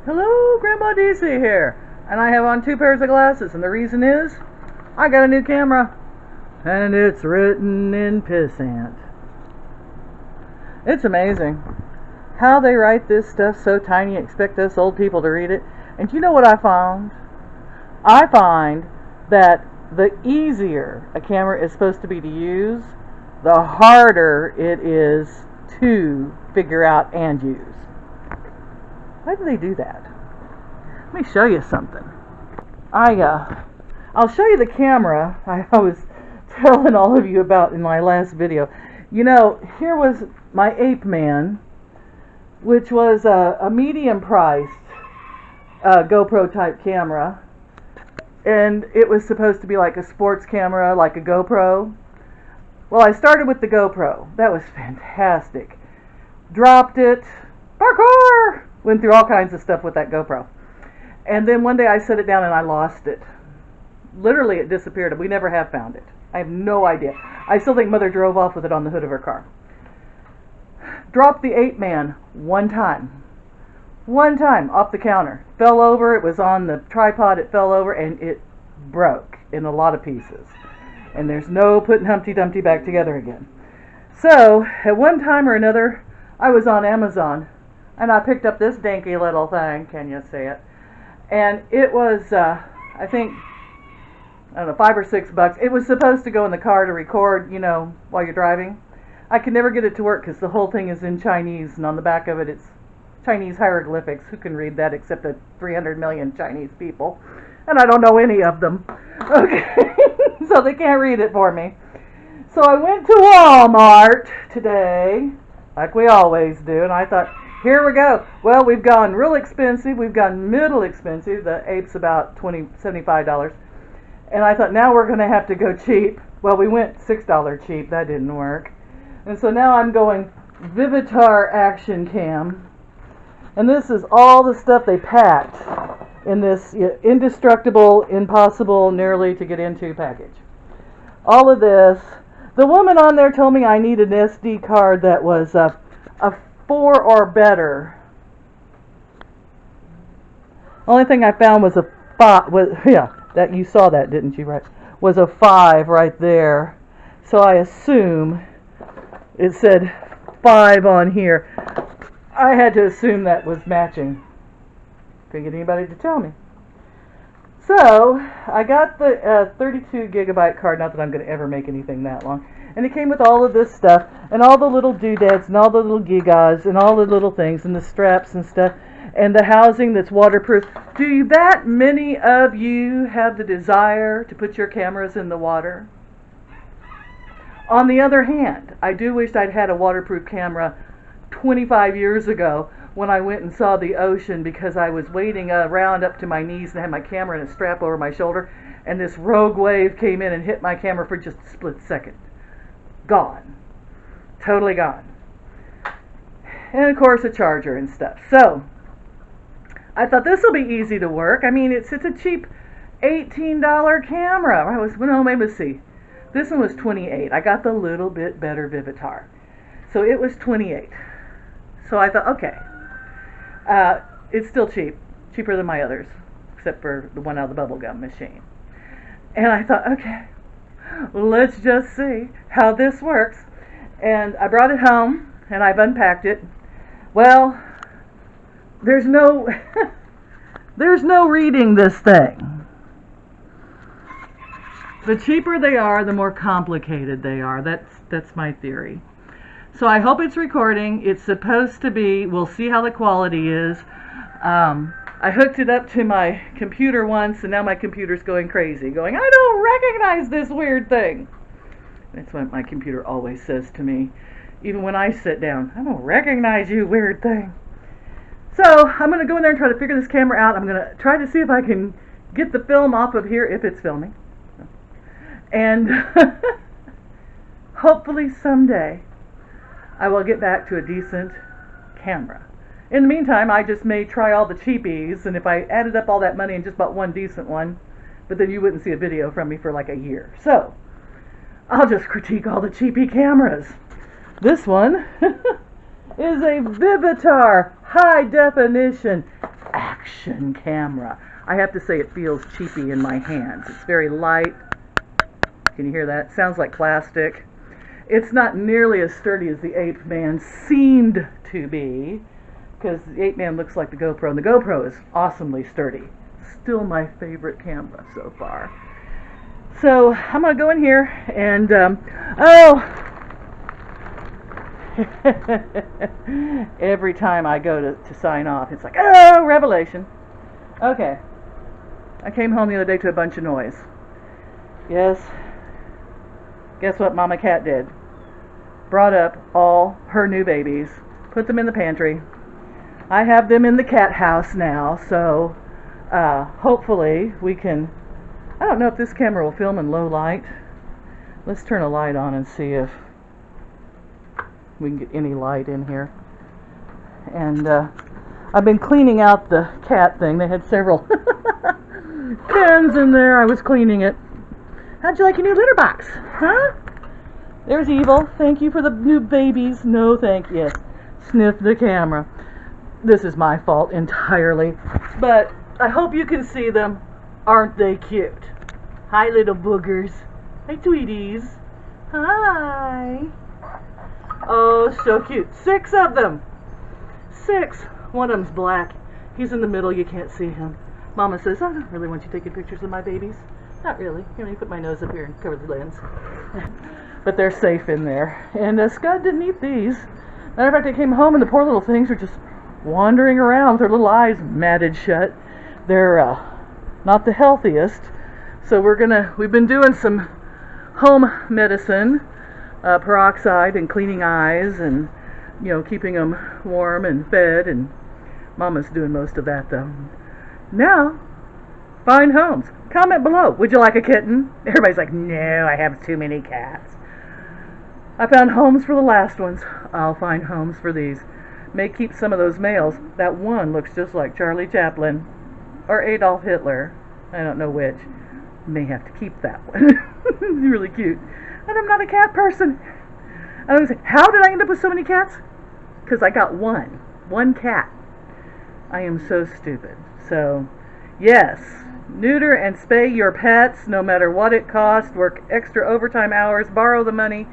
Hello, Grandma DC here, and I have on 2 pairs of glasses, and the reason is I got a new camera, and it's written in pissant. It's amazing how they write this stuff so tiny, expect us old people to read it. And you know what I found? I find that the easier a camera is supposed to be to use, the harder it is to figure out and use. Why do they do that? Let me show you something. I'll show you the camera I was telling all of you about in my last video. You know, here was my Apeman, which was a medium-priced GoPro type camera, and it was supposed to be like a sports camera, like a GoPro. Well, I started with the GoPro. That was fantastic. Dropped it. Parkour! Went through all kinds of stuff with that GoPro. And then one day I set it down and I lost it. Literally, it disappeared. We never have found it. I have no idea. I still think Mother drove off with it on the hood of her car. Dropped the Apeman one time. One time off the counter. Fell over. It was on the tripod. It fell over and it broke in a lot of pieces. And there's no putting Humpty Dumpty back together again. So, at one time or another, I was on Amazon and I picked up this dinky little thing. Can you see it? And it was, I think, I don't know, $5 or $6. It was supposed to go in the car to record, you know, while you're driving. I could never get it to work because the whole thing is in Chinese, and on the back of it it's Chinese hieroglyphics. Who can read that except the 300 million Chinese people? And I don't know any of them. Okay, so they can't read it for me. So I went to Walmart today, like we always do, and I thought, here we go. Well, we've gone real expensive. We've gone middle expensive. The Ape's about $75. And I thought, now we're going to have to go cheap. Well, we went $6 cheap. That didn't work. And so now I'm going Vivatar Action Cam. And this is all the stuff they packed in this indestructible, impossible, nearly to get into package. All of this. The woman on there told me I needed an SD card that was a 4 or better. Only thing I found was a 5. Yeah, that you saw that, didn't you? Right? Was a 5 right there. So I assume it said 5 on here. I had to assume that was matching. Couldn't get anybody to tell me. So I got the 32 gigabyte card. Not that I'm going to ever make anything that long. And it came with all of this stuff, and all the little doodads, and all the little gigas, and all the little things, and the straps and stuff, and the housing that's waterproof. Do that many of you have the desire to put your cameras in the water? On the other hand, I do wish I'd had a waterproof camera 25 years ago when I went and saw the ocean, because I was wading around up to my knees and had my camera in a strap over my shoulder, and this rogue wave came in and hit my camera for just a split second. Gone. Totally gone. And of course a charger and stuff. So I thought this will be easy to work. I mean, it's a cheap $18 camera. No, maybe see. This one was $28. I got the little bit better Vivitar. So it was $28. So I thought, okay. It's still cheap. Cheaper than my others. Except for the one out of the bubblegum machine. And I thought, okay, let's just see how this works. And I brought it home and I've unpacked it. Well, there's no there's no reading this thing. The cheaper they are, the more complicated they are. That's my theory. So I hope it's recording. It's supposed to be. We'll see how the quality is. I hooked it up to my computer once, and now my computer's going crazy, going, I don't recognize this weird thing. That's what my computer always says to me, even when I sit down. I don't recognize you, weird thing. So I'm going to go in there and try to figure this camera out. I'm going to try to see if I can get the film off of here, if it's filming. And hopefully someday I will get back to a decent camera. In the meantime, I just may try all the cheapies, and if I added up all that money and just bought one decent one, but then you wouldn't see a video from me for like a year. So, I'll just critique all the cheapy cameras. This one is a Vivitar high definition action Action Camera. I have to say it feels cheapy in my hands. It's very light. Can you hear that? Sounds like plastic. It's not nearly as sturdy as the Apeman seemed to be, because the Apeman looks like the GoPro, and the GoPro is awesomely sturdy. Still my favorite camera so far. So I'm going to go in here and, every time I go to sign off, it's like, oh, revelation. Okay. I came home the other day to a bunch of noise. Yes. Guess what Mama Cat did? Brought up all her new babies, put them in the pantry. I have them in the cat house now, so hopefully we can... I don't know if this camera will film in low light. Let's turn a light on and see if we can get any light in here. And I've been cleaning out the cat thing. They had several pens in there. I was cleaning it. How'd you like your new litter box? Huh? There's Evil. Thank you for the new babies. No, thank you. Yes. Sniff the camera. This is my fault entirely. But I hope you can see them. Aren't they cute? Hi, little boogers. Hi, Tweeties. Hi. Oh, so cute. 6 of them. 6. One of them's black. He's in the middle. You can't see him. Mama says, I don't really want you taking pictures of my babies. Not really. Here, let me put my nose up here and cover the lens. But they're safe in there. And Scud didn't eat these. Matter of fact, I came home and the poor little things are just wandering around with their little eyes matted shut. They're not the healthiest. So we've been doing some home medicine, peroxide and cleaning eyes and, you know, keeping them warm and fed, and Mama's doing most of that though. Now, find homes. Comment below. Would you like a kitten? Everybody's like, no, I have too many cats. I found homes for the last ones. I'll find homes for these. May keep some of those males. That one looks just like Charlie Chaplin or Adolf Hitler. I don't know which. May have to keep that one. He's really cute. And I'm not a cat person. I was like, how did I end up with so many cats? Because I got one cat. I am so stupid. So, yes, neuter and spay your pets, no matter what it costs. Work extra overtime hours, borrow the money,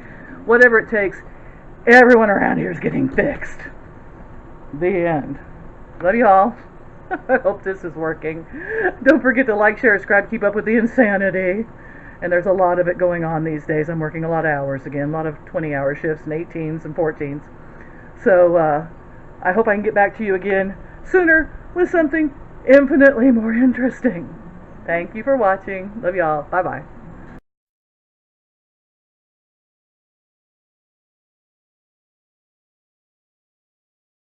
whatever it takes. Everyone around here is getting fixed. The end. Love you all. I hope this is working. Don't forget to like, share, subscribe, keep up with the insanity. And there's a lot of it going on these days. I'm working a lot of hours again, a lot of 20-hour shifts and 18s and 14s. So I hope I can get back to you again sooner with something infinitely more interesting. Thank you for watching. Love y'all. Bye-bye.